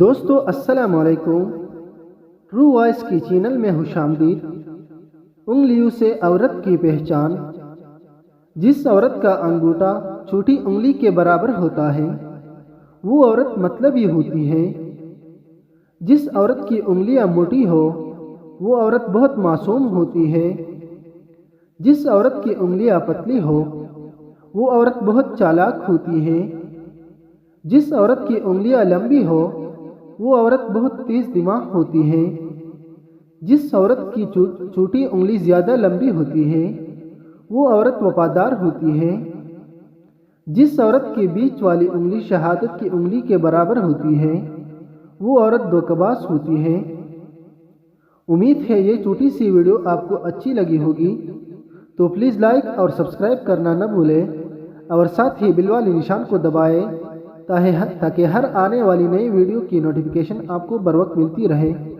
دوستو السلام علیکم۔ ٹرو وائس کی چینل میں خوش آمدید۔ انگلیوں سے عورت کی پہچان۔ جس عورت کا انگوٹھا چھوٹی انگلی کے برابر ہوتا ہے وہ عورت مطلبی ہوتی ہے۔ جس عورت کی انگلیاں موٹی ہو وہ عورت بہت معصوم ہوتی ہے۔ جس عورت کی انگلیاں پتلی ہو وہ عورت بہت چالاک ہوتی ہے۔ جس عورت کی انگلیاں لمبی ہو وہ عورت بہت تیز دماغ ہوتی ہے۔ جس عورت کی چھوٹی انگلی زیادہ لمبی ہوتی ہے وہ عورت وفادار ہوتی ہے۔ جس عورت کی بیچ والی انگلی شہادت کی انگلی کے برابر ہوتی ہے وہ عورت دھوکہ باز ہوتی ہے۔ امید ہے یہ چھوٹی سی ویڈیو آپ کو اچھی لگی ہوگی، تو پلیز لائک اور سبسکرائب کرنا نہ بھولیں اور ساتھ ہی بیل والی نشان کو دبائیں تاکہ ہر آنے والی نئی ویڈیو کی نوٹیفیکیشن آپ کو بر وقت ملتی رہے۔